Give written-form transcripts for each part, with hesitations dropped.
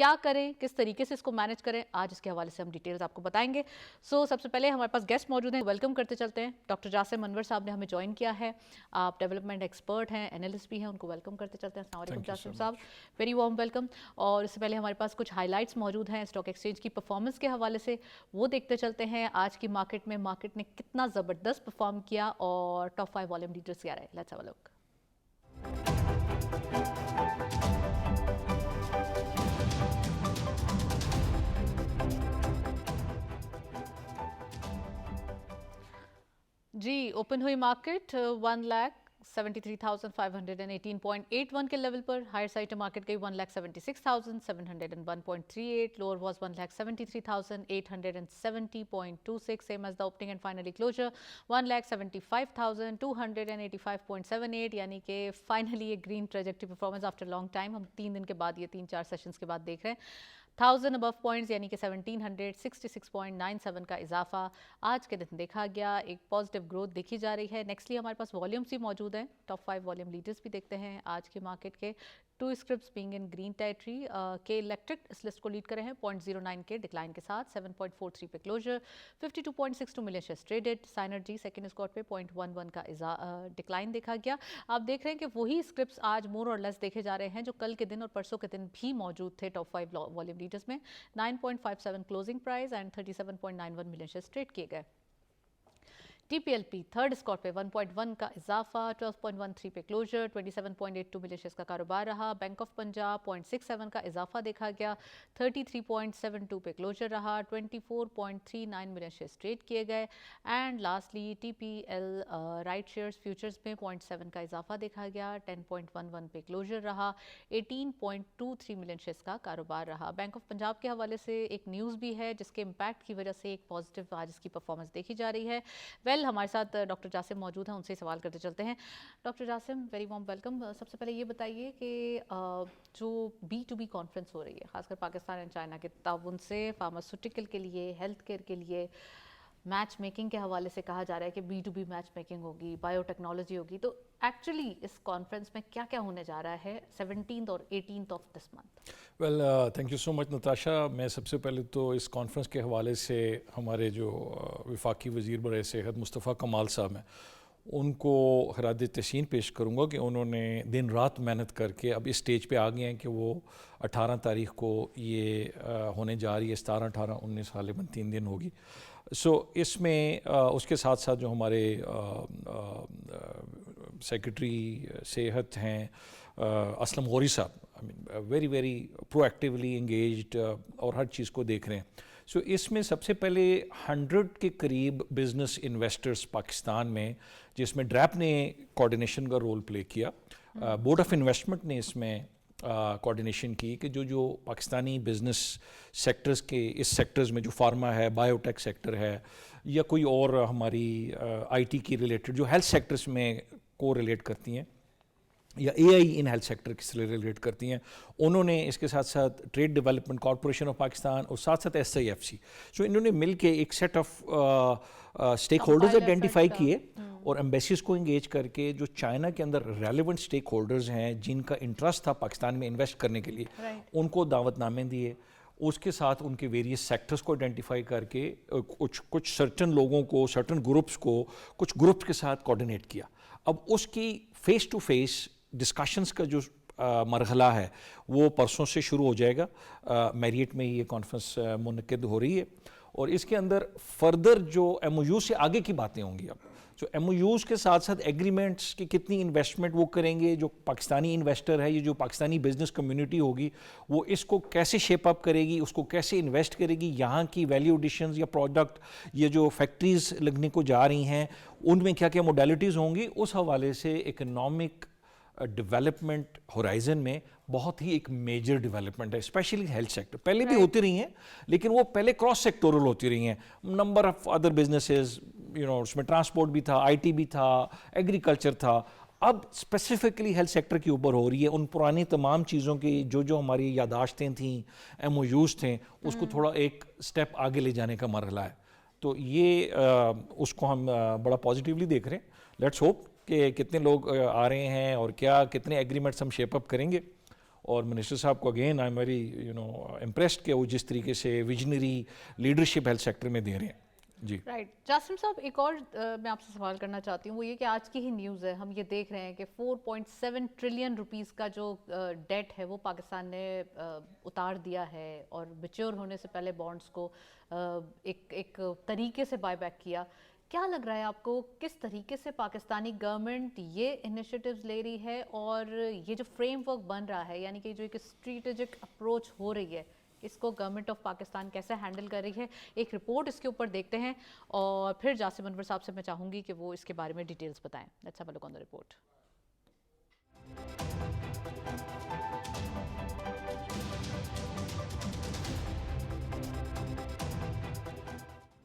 کیا کریں, کس طریقے سے اس کو مینیج کریں, آج اس کے حوالے سے ہم ڈیٹیلز آپ کو بتائیں گے. سو سب سے پہلے ہمارے پاس گیسٹ موجود ہیں, ویلکم کرتے چلتے ہیں. ڈاکٹر جاسم انور صاحب نے ہمیں جوائن کیا ہے, آپ ڈیولپمنٹ ایکسپرٹ ہیں, انالسٹ بھی ہیں, ان کو ویلکم کرتے چلتے ہیں. السلام علیکم جاسم صاحب, ویری وارم ویلکم. اور اس سے پہلے ہمارے پاس کچھ ہائی لائٹس موجود ہیں اسٹاک ایکسچینج کی پرفارمنس کے حوالے سے, وہ دیکھتے چلتے ہیں. آج کی مارکیٹ میں مارکیٹ نے کتنا زبردست پرفارم کیا اور ٹاپ 5 والیوم لیڈرز کیا رہے. Let's have a look. جی اوپن ہوئی مارکیٹ 1,73,518.81 کے لیول پر. ہائر سائڈ مارکیٹ گئی 1,76,701.38. Lower was 1,73,870.26. Same as the opening and finally closer 1,75,285.78. یعنی کہ فائنلی ایک green trajectory performance after long time. ہم 3 دن کے بعد, یہ 3-4 سیشنز کے بعد دیکھ رہے ہیں. 1000 ابو پوائنٹس یعنی کہ 1766.97 کا اضافہ آج کے دن دیکھا گیا. ایک پازیٹیو گروتھ دیکھی جا رہی ہے. نیکسٹلی ہمارے پاس والیومس بھی موجود ہیں, ٹاپ 5 والیوم لیڈرز بھی دیکھتے ہیں آج کے مارکیٹ کے. 2 scripts being in green territory. K electric اس لسٹ کو لیڈ کرے ہیں 0.09 کے ڈکلائن کے ساتھ, 7.43 پہ closure. 52.62 million shares traded. Synergy second اسکواٹ پہ 0.11 کا ڈکلائن دیکھا گیا. آپ دیکھ رہے ہیں کہ وہی اسکرپٹس آج مور اور لیس دیکھے جا رہے ہیں جو کل کے دن اور پرسوں کے دن بھی موجود تھے ٹاپ 5 والیوم لیڈرز میں. 9.57 closing price and 37.91 million shares trade کیے گئے. T P L P third اسکاٹ پہ 1.1 کا اضافہ, 12.13 پہ کلوزر. 27.82 ملین شیئرز کا کاروبار رہا. بینک آف پنجاب 0.67 کا اضافہ دیکھا گیا, 33.72 پہ کلوزر رہا. 24.39 ملین شیئرز ٹریڈ کیے گئے. And lastly T P L right shares futures میں 0.7 کا اضافہ دیکھا گیا, 10.11 پہ کلوزر رہا. 18.23 ملین شیئرز کا کاروبار رہا. بینک آف پنجاب کے حوالے سے ایک نیوز بھی ہے جس کے امپیکٹ کی وجہ سے ایک پازیٹیو آج اس کی پرفارمنس دیکھی جا رہی ہے. ہمارے ساتھ ڈاکٹر جاسم موجود ہیں, ان سے سوال کرتے چلتے ہیں. Doctor Jasim very warm welcome. سب سے پہلے یہ بتائیے کہ جو B2B کانفرنس ہو رہی ہے خاص کر پاکستان اینڈ چائنا کے تعاون سے فارماسیوٹیکل کے لیے, ہیلتھ کیئر کے لیے میچ میکنگ کے حوالے سے کہا جا رہا ہے کہ B2B میچ میکنگ ہوگی, بایو ٹیکنالوجی ہوگی, تو ایکچولی اس کانفرنس میں کیا کیا ہونے جا رہا ہے 17th اور 18th of this month? Well thank you so much Natasha. میں سب سے پہلے تو اس کانفرنس کے حوالے سے ہمارے جو وفاقی وزیر برائے صحت مصطفیٰ کمال صاحب ہیں ان کو خراج تحسین پیش کروں گا کہ انہوں نے دن رات محنت کر کے اب اس سٹیج پہ آ گئے ہیں کہ وہ 18 تاریخ کو یہ ہونے جا رہی ہے. 17, 18, 19 غالباً 3 دن ہوگی. سو اس میں اس کے ساتھ ساتھ جو ہمارے سیکرٹری صحت ہیں اسلم غوری صاحب, very very pro actually engaged اور ہر چیز کو دیکھ رہے ہیں. سو اس میں سب سے پہلے 100 کے قریب بزنس انویسٹرز پاکستان میں, جس میں ڈریپ نے کوآرڈینیشن کا رول پلے کیا, بورڈ آف انویسٹمنٹ نے اس میں کوآرڈینیشن کی کہ جو پاکستانی بزنس سیکٹرز کے اس سیکٹرز میں جو فارما ہے, بایو ٹیک سیکٹر ہے, یا کوئی اور ہماری آئی ٹی کی ریلیٹڈ جو ہیلتھ سیکٹرز میں کو ریلیٹ کرتی ہیں, یا اے آئی ان ہیلتھ سیکٹر کس سے ریلیٹ کرتی ہیں, انہوں نے اس کے ساتھ ساتھ trade development corporation of Pakistan اور ساتھ ساتھ SIFC, سو انہوں نے مل کے ایک set of stakeholders identify کیے اور ایمبیسیز کو انگیج کر کے جو چائنا کے اندر ریلیونٹ اسٹیک ہولڈرز ہیں جن کا انٹرسٹ تھا پاکستان میں انویسٹ کرنے کے لیے, ان کو دعوت نامے دیے. اس کے ساتھ ان کے ویریس سیکٹرز کو آئیڈینٹیفائی کر کے کچھ سرٹن لوگوں کو, سرٹن گروپس کو کچھ گروپس کے ساتھ کوآرڈینیٹ کیا. اب اس کی فیس ٹو فیس ڈسکشنز کا جو مرحلہ ہے وہ پرسوں سے شروع ہو جائے گا. میریٹ میں یہ کانفرنس منعقد ہو رہی ہے اور اس کے اندر فردر جو MOU سے آگے کی باتیں ہوں گی. اب جو MOUs کے ساتھ ساتھ ایگریمنٹس کی کتنی انویسٹمنٹ وہ کریں گے, جو پاکستانی انویسٹر ہے, یہ جو پاکستانی بزنس کمیونٹی ہوگی وہ اس کو کیسے شیپ اپ کرے گی, اس کو کیسے انویسٹ کرے گی, یہاں کی ویلیو ایڈیشنز یا پروڈکٹ, یہ جو فیکٹریز لگنے کو جا رہی ہیں ان میں کیا کیا موڈیلٹیز ہوں گی, اس حوالے سے اکنامک ڈیولپمنٹ ہورائزن میں بہت ہی ایک میجر ڈیولپمنٹ ہے, اسپیشلی ہیلتھ سیکٹر. پہلے بھی ہوتی رہی ہیں لیکن وہ پہلے کراس سیکٹورل ہوتی رہی ہیں. نمبر آف ادر بزنسز, اس میں ٹرانسپورٹ بھی تھا, IT بھی تھا, ایگریکلچر تھا. اب اسپیسیفکلی ہیلتھ سیکٹر کے اوپر ہو رہی ہے. ان پرانی تمام چیزوں کی جو ہماری یاداشتیں تھیں, MOUs تھیں, اس کو تھوڑا ایک سٹیپ آگے لے جانے کا مرحلہ ہے. تو یہ اس کو ہم بڑا پازیٹیولی دیکھ رہے ہیں. لیٹس ہوپ کہ کتنے لوگ آ رہے ہیں اور کتنے ایگریمنٹس ہم شیپ اپ کریں گے, اور منسٹر صاحب کو again I am very impressed کہ وہ جس طریقے سے ویژنری لیڈرشپ ہیلتھ سیکٹر میں دے رہے ہیں. جی رائٹ. جاسم صاحب ایک اور میں آپ سے سوال کرنا چاہتی ہوں, وہ یہ کہ آج کی ہی نیوز ہے, ہم یہ دیکھ رہے ہیں کہ 4.7 ٹریلین روپیز کا جو ڈیٹ ہے وہ پاکستان نے اتار دیا ہے, اور میچور ہونے سے پہلے بانڈز کو ایک طریقے سے بائی بیک کیا. کیا لگ رہا ہے آپ کو, کس طریقے سے پاکستانی گورنمنٹ یہ انیشیٹیوز لے رہی ہے, اور یہ جو فریم ورک بن رہا ہے, یعنی کہ جو ایک اسٹریٹجک اپروچ ہو رہی ہے, اس کو گورنمنٹ آف پاکستان کیسے ہینڈل کر رہی ہے؟ ایک رپورٹ اس کے اوپر دیکھتے ہیں, اور پھر جاسم انور صاحب سے میں چاہوں گی کہ وہ اس کے بارے میں ڈیٹیلز بتائیں. Let's have a look on the report.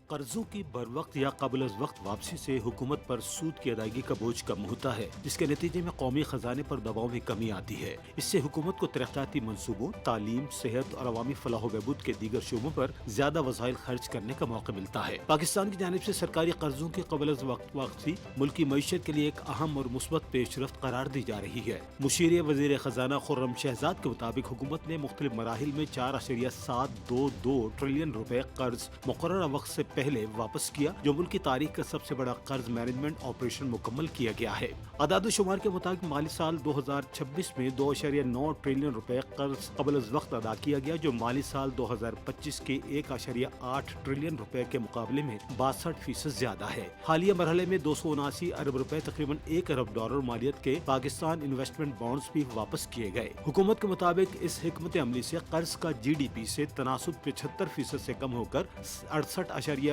قرضوں کی بروقت یا قبل از وقت واپسی سے حکومت پر سود کی ادائیگی کا بوجھ کم ہوتا ہے, جس کے نتیجے میں قومی خزانے پر دباؤ میں کمی آتی ہے. اس سے حکومت کو ترقیاتی منصوبوں, تعلیم, صحت اور عوامی فلاح و بہبود کے دیگر شعبوں پر زیادہ وسائل خرچ کرنے کا موقع ملتا ہے. پاکستان کی جانب سے سرکاری قرضوں کی قبل از وقت واپسی ملکی معیشت کے لیے ایک اہم اور مثبت پیش رفت قرار دی جا رہی ہے. مشیر وزیر خزانہ خرم شہزاد کے مطابق حکومت نے مختلف مراحل میں 4.722 ٹریلین روپے قرض مقررہ وقت سے پہلے واپس کیا, جو ملک کی تاریخ کا سب سے بڑا قرض مینجمنٹ آپریشن مکمل کیا گیا ہے. اعداد و شمار کے مطابق مالی سال 2026 میں 2.9 ٹریلین روپے قرض قبل از وقت ادا کیا گیا, جو مالی سال 2025 کے 1.8 ٹریلین روپے کے مقابلے میں 62% زیادہ ہے. حالیہ مرحلے میں 279 ارب روپے تقریباً 1 ارب ڈالر مالیت کے پاکستان انویسٹمنٹ بانڈز بھی واپس کیے گئے. حکومت کے مطابق اس حکمت عملی سے قرض کا GDP سے تناسب 75% سے کم ہو کر 68.5%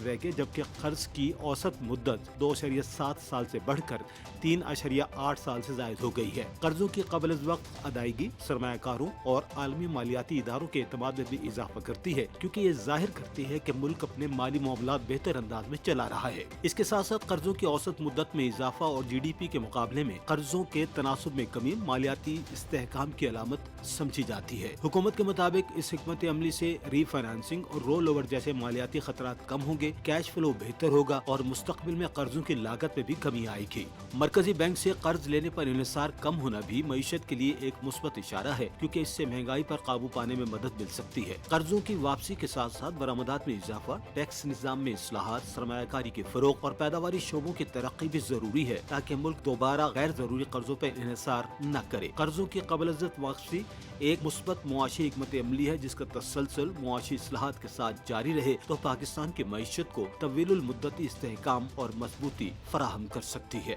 رہ گئے, جبکہ قرض کی اوسط مدت 2.7 سال سے بڑھ کر 3.8 سال سے زائد ہو گئی ہے. قرضوں کی قبل از وقت ادائیگی سرمایہ کاروں اور عالمی مالیاتی اداروں کے اعتماد میں بھی اضافہ کرتی ہے, کیونکہ یہ ظاہر کرتی ہے کہ ملک اپنے مالی معاملات بہتر انداز میں چلا رہا ہے. اس کے ساتھ ساتھ قرضوں کی اوسط مدت میں اضافہ اور GDP کے مقابلے میں قرضوں کے تناسب میں کمی مالیاتی استحکام کی علامت سمجھی جاتی ہے. حکومت کے مطابق اس حکمت عملی سے ری فائنانسنگ اور رول اوور جیسے مالیاتی خطرات کم ہوں گے, کیش فلو بہتر ہوگا اور مستقبل میں قرضوں کی لاگت میں بھی کمی آئے گی. مرکزی بینک سے قرض لینے پر انحصار کم ہونا بھی معیشت کے لیے ایک مثبت اشارہ ہے, کیونکہ اس سے مہنگائی پر قابو پانے میں مدد مل سکتی ہے. قرضوں کی واپسی کے ساتھ ساتھ برآمدات میں اضافہ, ٹیکس نظام میں اصلاحات, سرمایہ کاری کے فروغ اور پیداواری شعبوں کی ترقی بھی ضروری ہے, تاکہ ملک دوبارہ غیر ضروری قرضوں پر انحصار نہ کرے. قرضوں کی قبل از وقت واپسی ایک مثبت معاشی حکمت عملی ہے, جس کا تسلسل معاشی اصلاحات کے ساتھ جاری رہے تو پاکستان کی معیشت کو طویل المدتی استحکام اور مضبوطی فراہم کر سکتی ہے.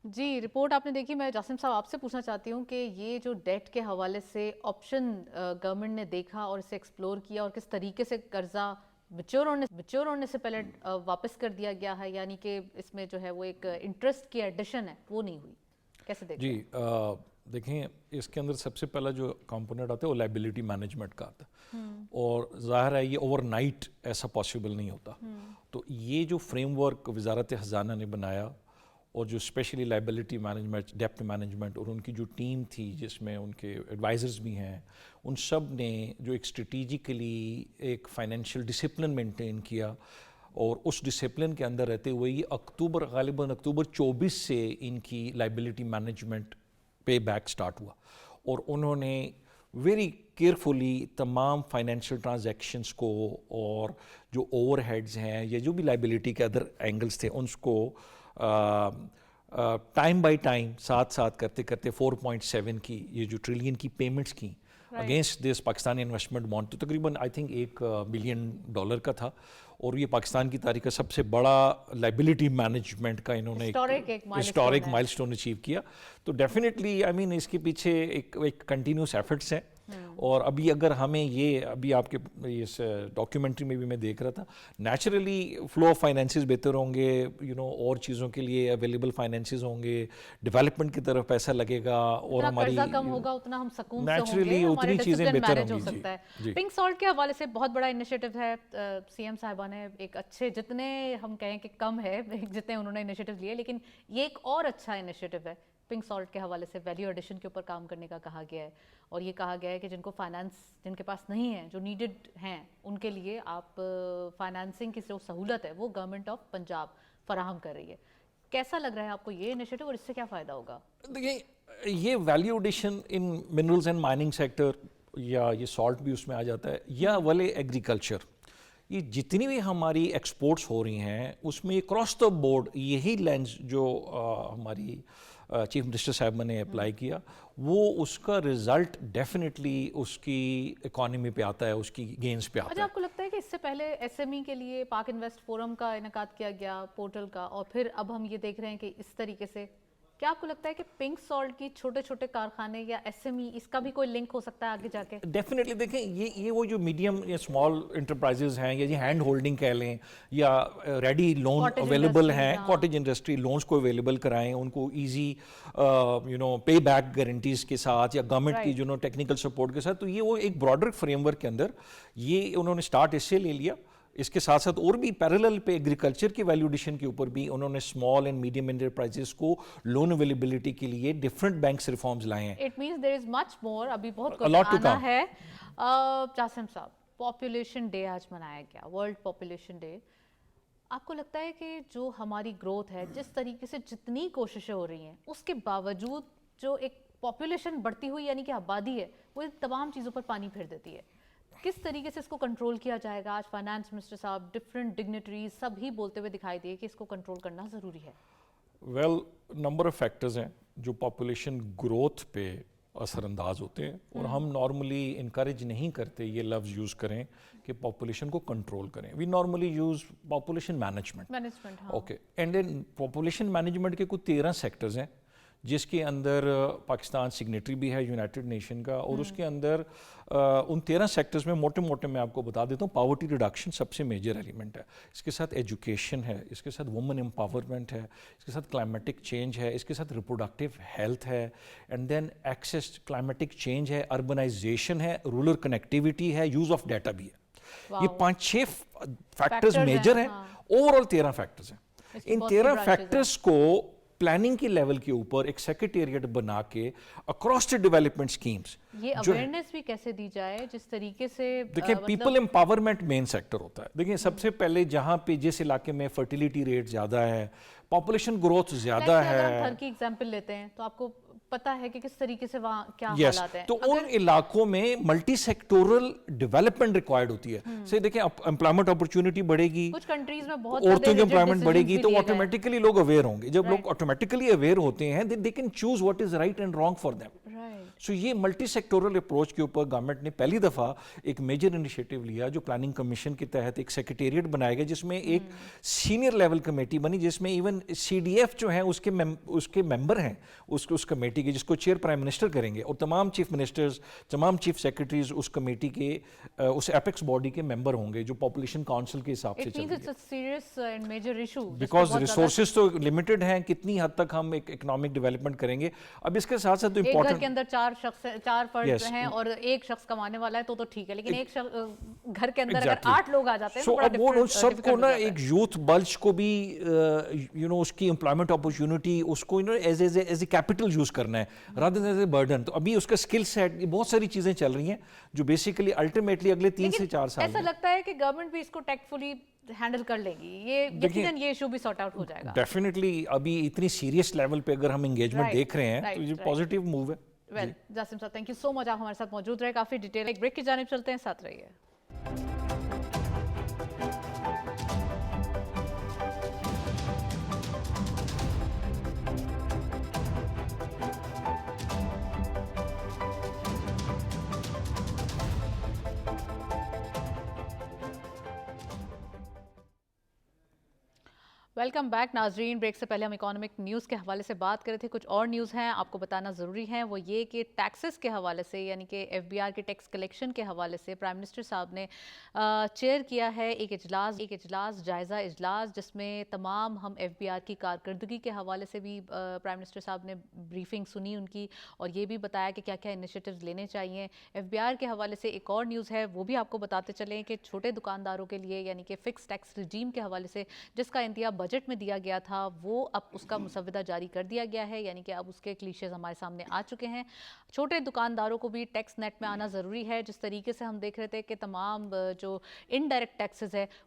جی, رپورٹ آپ نے دیکھی. میں جاسم صاحب آپ سے پوچھنا چاہتی ہوں کہ یہ جو ڈیٹ کے حوالے سے آپشن گورنمنٹ نے دیکھا اور اسے ایکسپلور کیا, اور کس طریقے سے قرضہ میچور ہونے سے پہلے واپس کر دیا گیا ہے, یعنی کہ اس میں جو ہے وہ ایک انٹرسٹ کی ایڈیشن ہے وہ نہیں ہوئی, کیسے دیکھیں؟ جی دیکھیں, اس کے اندر سب سے پہلا جو کمپوننٹ آتا ہے وہ لائبلٹی مینجمنٹ کا آتا ہے, اور ظاہر ہے یہ اوور نائٹ ایسا پاسبل نہیں ہوتا. تو یہ جو فریم ورک وزارت خزانہ نے بنایا, اور جو اسپیشلی لائبلٹی مینجمنٹ, ڈیپٹ مینجمنٹ, اور ان کی جو ٹیم تھی جس میں ان کے ایڈوائزرز بھی ہیں, ان سب نے جو ایک اسٹریٹیجیکلی ایک فائنینشیل ڈسپلن مینٹین کیا, اور اس ڈسپلن کے اندر رہتے ہوئے یہ غالباً اکتوبر 24 سے ان کی liability management pay back start ہوا, اور انہوں نے ویری کیئرفلی تمام فائنینشیل ٹرانزیکشنز کو اور جو اوور ہیڈز ہیں یا جو بھی لائبلٹی کے ادر اینگلز تھے ان کو ٹائم بائی ٹائم ساتھ کرتے 4.7 کی یہ جو ٹریلین کی پیمنٹس کی against this Pakistani investment bond, تو تقریباً آئی تھنک $1 بلین کا تھا, اور یہ پاکستان کی تاریخ کا سب سے بڑا لائبلٹی مینجمنٹ کا انہوں نے ہسٹورک مائل سٹون اچیو کیا. تو ڈیفینیٹلی آئی مین اس کے پیچھے ایک کنٹینیوس ایفرٹس ہیں, اور ابھی اگر ہمیں یہ ابھی آپ کے اس ڈاکیومنٹری میں بھی میں دیکھ رہا تھا, نیچرلی فلو آف فائنینسز بہتر ہوں گے, اور چیزوں کے لیے اویلیبل فائنینسز ہوں گے, ڈیولپمنٹ کی طرف پیسہ لگے گا, اور ہماری کم ہوگا اتنا ہم سکون سے ہوں نیچرلی گے, اتنی چیزیں بہتر ہوں گی. پنک سالٹ کے حوالے سے بہت بڑا انیشیٹو ہے CM صاحبہ نے, ایک اچھے, جتنے ہم کہیں کہ کم ہے جتنے انہوں نے انیشیٹو لیے, لیکن یہ ایک اور اچھا انیشیٹو ہے پنک سالٹ کے حوالے سے. ویلیو ایڈیشن کے اوپر کام کرنے کا کہا گیا ہے, اور یہ کہا گیا ہے کہ جن کو فائنانس, جن کے پاس نہیں ہے, جو نیڈڈ ہیں, ان کے لیے آپ فائنانسنگ کی جو سہولت ہے وہ گورنمنٹ آف پنجاب فراہم کر رہی ہے. کیسا لگ رہا ہے آپ کو یہ انیشیٹو, اور اس سے کیا فائدہ ہوگا؟ دیکھیں, یہ value addition in minerals and mining sector یا یہ سالٹ بھی اس میں آ جاتا ہے, یا والے ایگریکلچر, یہ جتنی بھی ہماری ایکسپورٹس ہو رہی ہیں اس میں کراس دا بورڈ یہی لینس جو ہماری چیف منسٹر صاحب نے اپلائی کیا, وہ اس کا رزلٹ ڈیفینیٹلی اس کی اکانومی پہ آتا ہے, اس کی گینز پہ آتا اچھا, ہے. آپ کو لگتا ہے کہ اس سے پہلے ایس ایم ای کے لیے پاک انویسٹ فورم کا انعقاد کیا گیا, پورٹل کا, اور پھر اب ہم یہ دیکھ رہے ہیں کہ اس طریقے سے, کیا آپ کو لگتا ہے کہ پنک سالٹ کی چھوٹے چھوٹے کارخانے یا ایس ایم ای اس کا بھی کوئی لنک ہو سکتا ہے آگے جا کے؟ ڈیفینیٹلی دیکھیں, یہ وہ جو میڈیم یا اسمال انٹرپرائزز ہیں, یا ہینڈ ہولڈنگ کہہ لیں, یا ریڈی لون اویلیبل ہیں, کاٹیج انڈسٹری لونز کو اویلیبل کرائیں ان کو ایزی پے بیک گارنٹیز کے ساتھ, یا گورنمنٹ کی ٹیکنیکل سپورٹ کے ساتھ. تو یہ وہ ایک براڈر فریم ورک کے اندر یہ انہوں نے اسٹارٹ اس سے لے لیا. اس کے ساتھ ساتھ اور بھی پیرالل پہ ایگریکلچر کی ویلیو ایڈیشن کے اوپر بھی انہوں نے اسمال اینڈ میڈیم انٹرپرائزز کو لون اویلیبلٹی کے لیے ڈفرینٹ بینکس ریفارمز لائے ہیں. اٹ مینس دیر از مچ مور, ابھی بہت کچھ آنا ہے. جاسم صاحب, پاپولیشن ڈے آج منایا گیا, ورلڈ پاپولیشن ڈے. آپ کو لگتا ہے کہ جو ہماری گروتھ ہے, جس طریقے سے جتنی کوششیں ہو رہی ہیں, اس کے باوجود جو ایک پاپولیشن بڑھتی ہوئی یعنی کہ آبادی ہے, وہ ان تمام چیزوں پر پانی پھیر دیتی ہے؟ کس طریقے سے اس کو کنٹرول کیا جائے گا؟ آج فائنانس منسٹر صاحب, ڈفرینٹ ڈگنیٹریز سب ہی بولتے ہوئے دکھائی دیے کہ اس کو کنٹرول کرنا ضروری ہے. ویل, نمبر آف فیکٹرز ہیں جو پاپولیشن گروتھ پہ اثر انداز ہوتے ہیں, اور ہم نارملی انکریج نہیں کرتے یہ لفظ یوز کریں کہ پاپولیشن کو کنٹرول کریں. We normally use population management. Okay, and then population management کے کچھ 13 سیکٹرز ہیں جس کے اندر پاکستان سگنیٹری بھی ہے یونائٹڈ نیشن کا, اور اس کے اندر ان 13 سیکٹرز میں موٹے موٹے میں آپ کو بتا دیتا ہوں. پاورٹی ریڈکشن سب سے میجر ایلیمنٹ ہے, اس کے ساتھ ایجوکیشن ہے, اس کے ساتھ وومن امپاورمنٹ ہے, اس کے ساتھ کلائمیٹک چینج ہے, اس کے ساتھ ریپروڈکٹیو ہیلتھ ہے, and then access climatic change ہے, اربنائزیشن ہے, رورل کنیکٹیوٹی ہے, یوز آف ڈیٹا بھی ہے. یہ 5-6 فیکٹرز میجر ہیں, اوور آل 13 فیکٹرز ہیں. ان 13 فیکٹرز کو پلاننگ کی لیول کے اوپر ایک سیکریٹریٹ بنا کے اکراس دی ڈیولپمنٹ سکیمز, یہ اویئرنیس بھی کیسے دی جائے جس طریقے سے, دیکھیں پیپل امپاورمنٹ مین سیکٹر ہوتا ہے. دیکھیں سب سے پہلے جہاں پہ جس علاقے میں فرٹیلیٹی ریٹ زیادہ ہے, پاپولیشن گروتھ زیادہ ہے, اگر ہم گھر کی ایگزامپل لیتے ہیں تو آپ کو پتا ہے کہ کس طریقے سے وہاں کیا حالات ہیں. تو ان علاقوں میں ملٹی سیکٹورل ڈیولپمنٹ ریکوائرڈ ہوتی ہے. سے دیکھیں امپلائمنٹ اپرچونٹی بڑھے گی, کچھ کنٹریز میں بہت عورتوں کی امپلائمنٹ بڑھے گی, تو آٹومیٹکلی لوگ اویئر ہوں گے. جب لوگ آٹومیٹکلی اویئر ہوتے ہیں they can choose what is right and wrong for them. So یہ ملٹی سیکٹورل اپروچ کے اوپر گورنمنٹ نے پہلی دفعہ ایک میجر انیشیٹو لیا, جو پلاننگ کمیشن کے تحت ایک سیکریٹریٹ بنایا گیا, جس میں ایک سینئر لیول کمیٹی بنی, جس میں ایون سی ڈی ایف جو ہیں اس کے ممبر ہیں اس کمیٹی کے, جس کو چیئر پرائم منسٹر کریں گے, اور تمام چیف منسٹرز, تمام چیف سیکریٹریز اس کمیٹی کے, اس ایپیکس باڈی کے ممبر ہوں گے, جو پاپولیشن کاؤنسل کے حساب سے چلیں گے. بیکاز ریسورسز تو لمیٹڈ ہیں, کتنی حد تک ہم ایک اکنامک ڈیولپمنٹ کریں گے. اب اس کے ساتھ ساتھ ایک گھر کے اندر 4 فرد ہیں اور ایک شخص کمانے والا ہے تو ٹھیک ہے, لیکن ایک گھر کے اندر اگر 8 لوگ آ جاتے ہیں تو اب وہ سب کو نا ایک یوتھ بلج کو بھی اس کی امپلائمنٹ اپرچونٹی اس کو ایز اے کیپٹل یوز کرنا ہے rather than as a burden. تو ابھی اس کا اسکل سیٹ, بہت ساری چیزیں چل رہی ہیں جو بیسیکلی الٹیمیٹلی اگلے 3 سے 4 سال ایسا لگتا ہے کہ گورنمنٹ بھی اس کو ٹیکٹفلی ہینڈل کر لے گی, یہ یقیناً یہ ایشو بھی سارٹ آؤٹ ہو جائے گا. ڈیفینیٹلی ابھی اتنی سیریس لیول پہ اگر ہم انگیجمنٹ دیکھ رہے ہیں تو یہ پازیٹیو موو ہے. ویل, جاسم صاحب تھینک یو سو مچ, آپ ہمارے ساتھ موجود رہے, کافی ڈیٹیل. ایک بریک کی جانب چلتے ہیں, ساتھ رہیے. ویلکم بیک ناظرین. بریک سے پہلے ہم اکانومک نیوز کے حوالے سے بات کر رہے تھے. کچھ اور نیوز ہیں آپ کو بتانا ضروری ہے, وہ یہ کہ ٹیکسز کے حوالے سے, یعنی کہ ایف بی آر کے ٹیکس کلیکشن کے حوالے سے پرائم منسٹر صاحب نے چیئر کیا ہے ایک اجلاس, جائزہ اجلاس, جس میں تمام ہم ایف بی آر کی کارکردگی کے حوالے سے بھی پرائم منسٹر صاحب نے بریفنگ سنی ان کی, اور یہ بھی بتایا کہ کیا کیا انیشیٹیوز لینے چاہیے. ایف بی آر کے حوالے سے ایک اور نیوز ہے, وہ بھی آپ کو بتاتے چلیں کہ چھوٹے دکانداروں کے لیے, یعنی کہ فکس ٹیکس رجیم کے حوالے سے جس کا انتہا بجٹ میں دیا گیا تھا, وہ اب اس کا مسودہ جاری کر دیا گیا ہے, یعنی کہ اب اس کے کلیشز ہمارے سامنے آ چکے ہیں. چھوٹے دکانداروں کو بھی ٹیکس نیٹ میں آنا ضروری ہے. جس طریقے سے ہم دیکھ رہے تھے کہ تمام جو انڈائریکٹ ٹیکسز ہے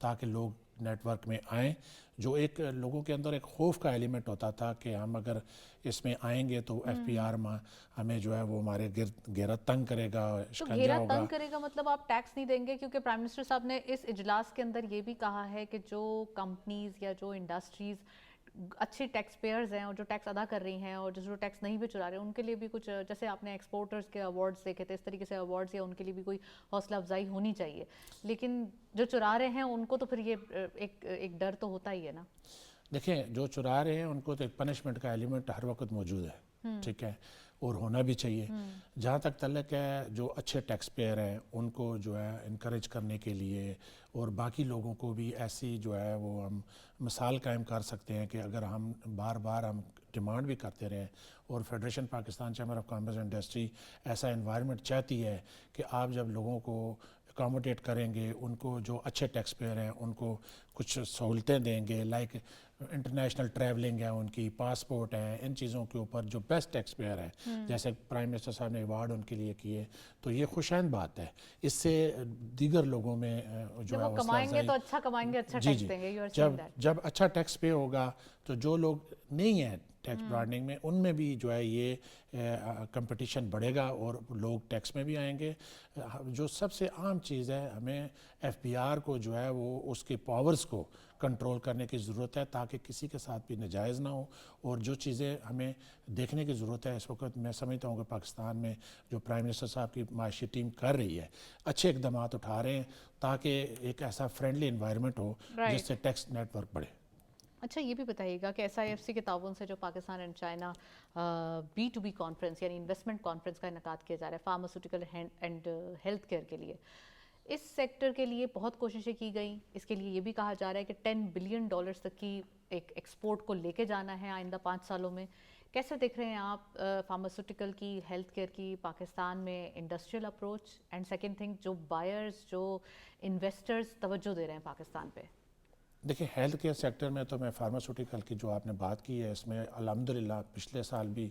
تاکہ لوگ نیٹ ورک میں آئیں. جو ایک لوگوں کے اندر ایک خوف کا ایلیمنٹ ہوتا تھا کہ ہم اگر اس میں آئیں گے تو ایف پی آر ہمیں جو ہے وہ ہمارے گھیرا تنگ کرے گا, تو شکنجہ گھیرا ہوگا. تنگ کرے گا مطلب آپ ٹیکس نہیں دیں گے, کیونکہ پرائم منسٹر صاحب نے اس اجلاس کے اندر یہ بھی کہا ہے کہ جو کمپنیز یا جو انڈسٹریز اچھے ٹیکس پیئرز ہیں اور جو ٹیکس ادا کر رہی ہیں اور جو ٹیکس نہیں بھی چرا رہے ہیں ان کے لیے بھی کچھ, جیسے آپ نے ایکسپورٹرز کے ایوارڈز دیکھے تھے, اس طریقے سے ایوارڈز یا ان کے لیے بھی کوئی حوصلہ افزائی ہونی چاہیے. لیکن جو چرا رہے ہیں ان کو تو پھر یہ ایک ڈر تو ہوتا ہی ہے نا. دیکھیں جو چرا رہے ہیں ان کو تو ایک پنشمنٹ کا ایلیمنٹ ہر وقت موجود ہے, ٹھیک ہے, اور ہونا بھی چاہیے. جہاں تک تعلق ہے جو اچھے ٹیکس پیئر ہیں ان کو جو ہے انکریج کرنے کے لیے اور باقی لوگوں کو بھی ایسی جو ہے وہ ہم مثال قائم کر سکتے ہیں کہ اگر ہم بار بار ہم ڈیمانڈ بھی کرتے رہیں اور federation Pakistan chamber of commerce and industry ایسا انوائرمنٹ چاہتی ہے کہ آپ جب لوگوں کو اکاموڈیٹ کریں گے, ان کو جو اچھے ٹیکس پیئر ہیں ان کو کچھ سہولتیں دیں گے, لائک انٹرنیشنل ٹریولنگ ہے, ان کی پاسپورٹ ہے, ان چیزوں کے اوپر جو بیسٹ ٹیکس پیئر ہے جیسے پرائم منسٹر صاحب نے ایوارڈ ان کے لیے کیے, تو یہ خوشائند بات ہے. اس سے دیگر لوگوں میں جو جب ہے وہ کمائیں گے تو اچھا کمائیں گے, اچھا ٹیکس دیں گے. You are seeing that. جب اچھا ٹیکس پے ہوگا تو جو لوگ نہیں ہیں ٹیکس براڈنگ میں ان میں بھی جو ہے یہ کمپٹیشن بڑھے گا اور لوگ ٹیکس میں بھی آئیں گے. جو سب سے عام چیز ہے, ہمیں ایف پی آر کو جو ہے وہ اس کے پاورز کو کنٹرول کرنے کی ضرورت ہے تاکہ کسی کے ساتھ بھی ناجائز نہ ہو. اور جو چیزیں ہمیں دیکھنے کی ضرورت ہے اس وقت, میں سمجھتا ہوں کہ پاکستان میں جو پرائم منسٹر صاحب کی معاشی ٹیم کر رہی ہے اچھے اقدامات اٹھا رہے ہیں تاکہ ایک ایسا فرینڈلی انوائرمنٹ ہو جس سے ٹیکس نیٹ ورک بڑھے. اچھا یہ بھی بتائیے گا کہ ایس آئی ایف سی کے تعاون سے جو Pakistan and China B to B conference یعنی انویسٹمنٹ کانفرنس کا انعقاد کیا جا رہا ہے فارماسیوٹیکل اینڈ ہیلتھ کیئر کے لیے, اس سیکٹر کے لیے بہت کوششیں کی گئیں. اس کے لیے یہ بھی کہا جا رہا ہے کہ $10 بلین تک کی ایک ایکسپورٹ کو لے کے جانا ہے آئندہ 5 سالوں میں. کیسے دیکھ رہے ہیں آپ فارماسیوٹیکل کی, ہیلتھ کیئر کی پاکستان میں industrial approach, and second thing جو بائرز جو انویسٹرز توجہ دے رہے ہیں پاکستان پہ؟ دیکھیں ہیلتھ کیئر سیکٹر میں تو میں فارماسیوٹیکل کی جو آپ نے بات کی ہے اس میں الحمدللہ پچھلے سال بھی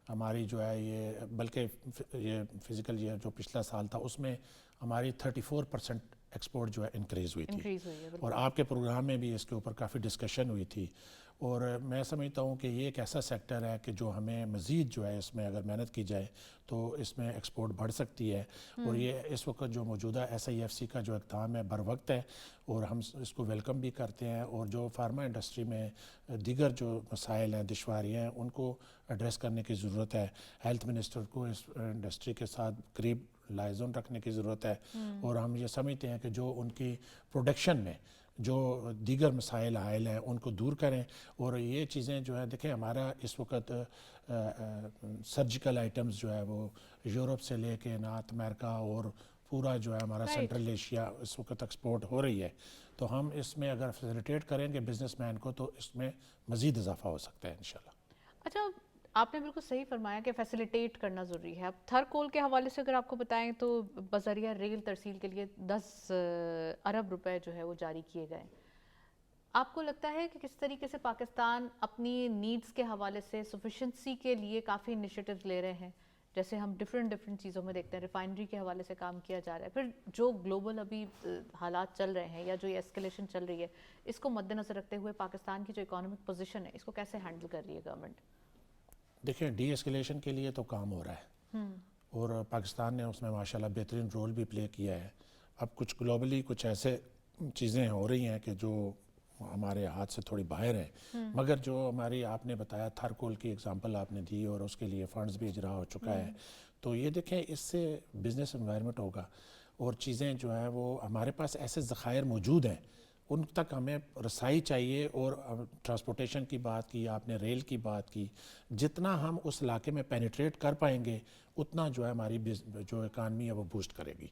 ہماری جو ہے یہ, بلکہ یہ فزیکل ایئر جو پچھلا سال تھا اس میں ہماری 34% ایکسپورٹ جو ہے انکریز ہوئی تھی. اور آپ کے پروگرام میں بھی اس کے اوپر کافی ڈسکشن ہوئی تھی. اور میں سمجھتا ہوں کہ یہ ایک ایسا سیکٹر ہے کہ جو ہمیں مزید جو ہے اس میں اگر محنت کی جائے تو اس میں ایکسپورٹ بڑھ سکتی ہے. اور یہ اس وقت جو موجودہ ایس آئی ایف سی کا جو اقدام ہے بر وقت ہے اور ہم اس کو ویلکم بھی کرتے ہیں. اور جو فارما انڈسٹری میں دیگر جو مسائل ہیں, دشواریاں ہیں, ان کو ایڈریس کرنے کی ضرورت ہے. ہیلتھ منسٹر کو اس انڈسٹری کے ساتھ قریب لائزون رکھنے کی ضرورت ہے. اور ہم یہ سمجھتے ہیں کہ جو ان کی پروڈکشن میں جو دیگر مسائل حائل ہیں ان کو دور کریں. اور یہ چیزیں جو ہے دیکھیں ہمارا اس وقت سرجیکل آئٹمز جو ہے وہ یورپ سے لے کے نارتھ امریکہ اور پورا جو ہے ہمارا سینٹرل ایشیا اس وقت ایکسپورٹ ہو رہی ہے. تو ہم اس میں اگر فیسیلیٹیٹ کریں گے بزنس مین کو تو اس میں مزید اضافہ ہو سکتا ہے انشاءاللہ. اچھا آپ نے بالکل صحیح فرمایا کہ فیسیلیٹیٹ کرنا ضروری ہے. اب تھر کول کے حوالے سے اگر آپ کو بتائیں تو بذریعہ ریل ترسیل کے لیے 10 ارب روپے جو ہے وہ جاری کیے گئے. آپ کو لگتا ہے کہ کس طریقے سے پاکستان اپنی نیڈز کے حوالے سے سفیشنسی کے لیے کافی انیشیٹیوز لے رہے ہیں؟ جیسے ہم ڈفرینٹ چیزوں میں دیکھتے ہیں, ریفائنری کے حوالے سے کام کیا جا رہا ہے. پھر جو گلوبل ابھی حالات چل رہے ہیں یا جو یہ ایسکیلیشن چل رہی ہے اس کو مد نظر رکھتے ہوئے پاکستان کی جو اکانومک پوزیشن ہے اس کو کیسے ہینڈل کر رہی ہے گورنمنٹ؟ دیکھیں ڈی ایسکیلیشن کے لیے تو کام ہو رہا ہے اور پاکستان نے اس میں ماشاءاللہ بہترین رول بھی پلے کیا ہے. اب کچھ گلوبلی کچھ ایسے چیزیں ہو رہی ہیں کہ جو ہمارے ہاتھ سے تھوڑی باہر ہیں, مگر جو ہماری آپ نے بتایا تھر کول کی اگزامپل آپ نے دی اور اس کے لیے فنڈز بھی اجرا ہو چکا ہے. تو یہ دیکھیں اس سے بزنس انوائرمنٹ ہوگا اور چیزیں جو ہیں وہ ہمارے پاس ایسے ذخائر موجود ہیں ان تک ہمیں رسائی چاہیے. اور ٹرانسپورٹیشن کی بات کی آپ نے, ریل کی بات کی, جتنا ہم اس علاقے میں پینیٹریٹ کر پائیں گے اتنا جو ہے ہماری جو اکانمی ہے وہ بوسٹ کرے گی.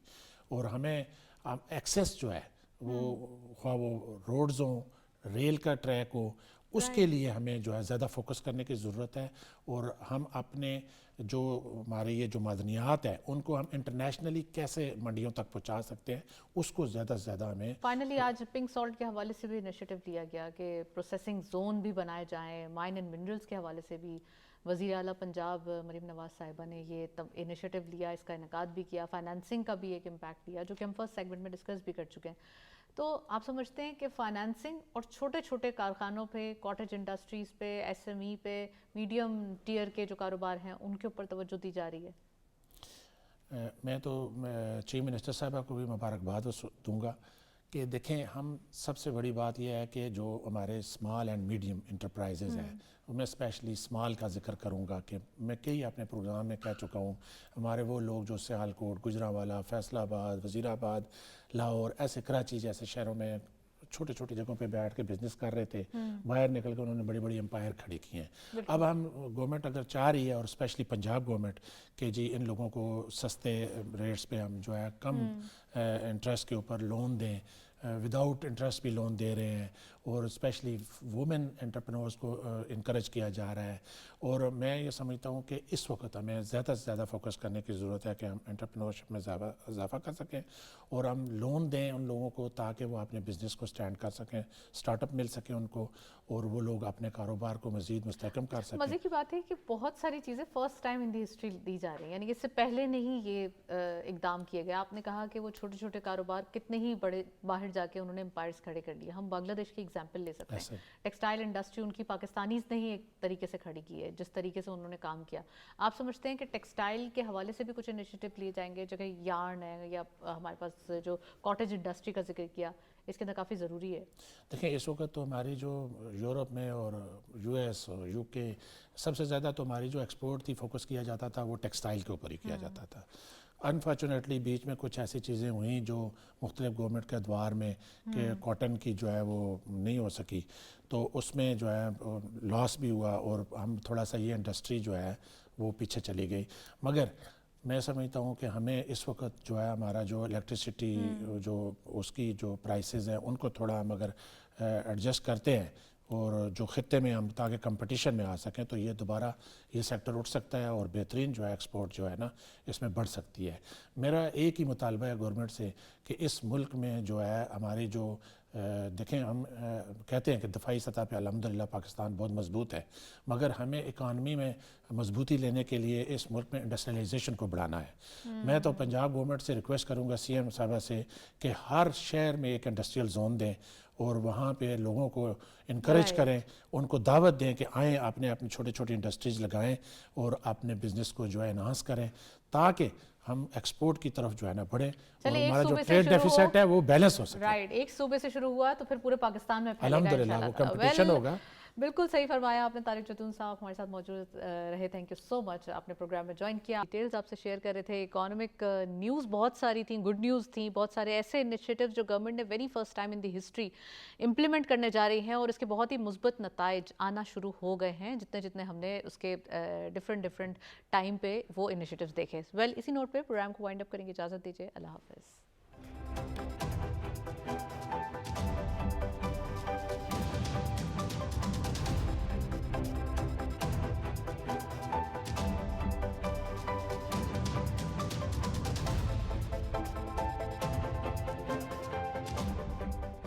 اور ہمیں ایکسیس جو ہے وہ خواہ وہ روڈز ہوں, ریل کا ٹریک ہو, اس کے لیے ہمیں جو ہے زیادہ فوکس کرنے کی ضرورت ہے. اور ہم اپنے جو ہمارے یہ جو معدنیات ہیں ان کو ہم انٹرنیشنلی کیسے منڈیوں تک پہنچا سکتے ہیں اس کو زیادہ سے زیادہ ہمیں. فائنلی آج پنک سالٹ کے حوالے سے بھی انیشیٹو لیا گیا کہ پروسیسنگ زون بھی بنائے جائیں. مائن اینڈ منرلز کے حوالے سے بھی وزیر اعلیٰ پنجاب مریم نواز صاحبہ نے یہ انیشیٹو لیا, اس کا انعقاد بھی کیا. فائنانسنگ کا بھی ایک امپیکٹ دیا جو کہ ہم فرسٹ سیگمنٹ میں ڈسکس بھی کر چکے ہیں. تو آپ سمجھتے ہیں کہ فائنانسنگ اور چھوٹے چھوٹے کارخانوں پہ، کاٹیج انڈسٹریز پہ، ایس ایم ای پہ، میڈیم ٹیئر کے جو کاروبار ہیں ان کے اوپر توجہ دی جا رہی ہے؟ میں تو چیف منسٹر صاحبہ کو بھی مبارکباد دوں گا کہ دیکھیں، ہم سب سے بڑی بات یہ ہے کہ جو ہمارے اسمال اینڈ میڈیم انٹرپرائزز ہیں، میں اسپیشلی اسمال کا ذکر کروں گا کہ میں کئی اپنے پروگرام میں کہہ چکا ہوں، ہمارے وہ لوگ جو سیالکوٹ، گجرانوالہ، فیصل آباد، وزیر آباد، لاہور، ایسے کراچی جیسے شہروں میں چھوٹی چھوٹی جگہوں پہ بیٹھ کے بزنس کر رہے تھے، باہر نکل کے انہوں نے بڑی بڑی امپائر کھڑی کی ہیں۔ اب ہم گورنمنٹ اگر چاہ رہی ہے، اور اسپیشلی پنجاب گورنمنٹ، کہ جی ان لوگوں کو سستے ریٹس پہ ہم جو ہے کم انٹرسٹ کے اوپر لون دیں، وداؤٹ انٹرسٹ بھی لون دے رہے ہیں، اور اسپیشلی وومن انٹرپرینورز کو انکریج کیا جا رہا ہے، اور میں یہ سمجھتا ہوں کہ اس وقت ہمیں زیادہ سے زیادہ فوکس کرنے کی ضرورت ہے کہ ہم انٹرپرینورشپ میں اضافہ کر سکیں، اور ہم لون دیں ان لوگوں کو تاکہ وہ اپنے بزنس کو سٹینڈ کر سکیں، سٹارٹ اپ مل سکیں ان کو، اور وہ لوگ اپنے کاروبار کو مزید مستحکم کر سکیں۔ مزے کی بات ہے کہ بہت ساری چیزیں first time in the history دی جا رہی ہیں، یعنی کہ اس سے پہلے نہیں یہ اقدام کیے گئے۔ آپ نے کہا کہ وہ چھوٹے چھوٹے کاروبار کتنے ہی بڑے باہر جا کے انہوں نے امپائرز کھڑے کر لیے۔ ہم بنگلہ دیش کی ایگزامپل لے سکتے ہیں، ٹیکسٹائل انڈسٹری ان کی پاکستانیز نے ہی ایک طریقے سے کھڑی کی ہے، جس طریقے سے انہوں نے کام کیا۔ آپ سمجھتے ہیں کہ ٹیکسٹائل کے حوالے سے بھی کچھ انیشیٹو لیے جائیں گے، جگہ یارن ہے یا ہمارے پاس جو کاٹیج انڈسٹری کا ذکر کیا، اس کے اندر کافی ضروری ہے؟ دیکھیں، اس وقت تو ہماری جو یورپ میں اور یو ایس اور یو کے سب سے زیادہ تو ہماری جو ایکسپورٹ تھی فوکس کیا جاتا تھا وہ ٹیکسٹائل کے اوپر ہی کیا جاتا تھا۔ انفارچونیٹلی بیچ میں کچھ ایسی چیزیں ہوئیں جو مختلف گورنمنٹ کے ادوار میں کہ کاٹن کی جو ہے وہ نہیں ہو سکی، تو اس میں جو ہے لاس بھی ہوا، اور ہم تھوڑا سا یہ انڈسٹری جو ہے وہ پیچھے چلی گئی۔ مگر میں سمجھتا ہوں کہ ہمیں اس وقت جو ہے ہمارا جو الیکٹریسٹی جو اس کی جو پرائسز ہیں ان کو تھوڑا ہم اگر ایڈجسٹ کرتے ہیں، اور جو خطے میں ہم تاکہ کمپٹیشن میں آ سکیں، تو یہ دوبارہ یہ سیکٹر اٹھ سکتا ہے، اور بہترین جو ہے ایکسپورٹ جو ہے نا اس میں بڑھ سکتی ہے۔ میرا ایک ہی مطالبہ ہے گورنمنٹ سے کہ اس ملک میں جو ہے ہماری جو دیکھیں، ہم کہتے ہیں کہ دفاعی سطح پہ الحمدللہ پاکستان بہت مضبوط ہے، مگر ہمیں اکانومی میں مضبوطی لینے کے لیے اس ملک میں انڈسٹریلائزیشن کو بڑھانا ہے۔ میں تو پنجاب گورنمنٹ سے ریکویسٹ کروں گا، سی ایم صاحبہ سے، کہ ہر شہر میں ایک انڈسٹریل زون دیں، اور وہاں پہ لوگوں کو انکریج کریں، ان کو دعوت دیں کہ آئیں، اپنے چھوٹے چھوٹی انڈسٹریز لگائیں، اور اپنے بزنس کو جو ہے انہانس کریں، تاکہ ہم ایکسپورٹ کی طرف جو ہے نا بڑھیں، اور ہمارا جو ٹریڈ ڈیفیسٹ ہے وہ بیلنس ہو سکے۔ رائٹ، ایک صوبے سے شروع ہوا تو پھر پورے پاکستان میں پھیلے گا الحمدللہ، وہ کمپٹیشن ہوگا۔ بالکل صحیح فرمایا آپ نے۔ طارق جتون صاحب ہمارے ساتھ موجود رہے، تھینک یو سو مچ، آپ نے پروگرام میں جوائن کیا، ڈیٹیلز آپ سے شیئر کر رہے تھے۔ اکانومک نیوز بہت ساری تھیں، گڈ نیوز تھیں، بہت سارے ایسے انیشیٹو جو گورنمنٹ نے very first time in the history implement کرنے جا رہی ہیں، اور اس کے بہت ہی مثبت نتائج آنا شروع ہو گئے ہیں جتنے ہم نے اس کے ڈفرینٹ ٹائم پہ وہ انیشیٹوز دیکھے۔ ویل، اسی نوٹ پہ پروگرام کو وائنڈ اپ کریں گے، اجازت دیجیے، اللہ حافظ۔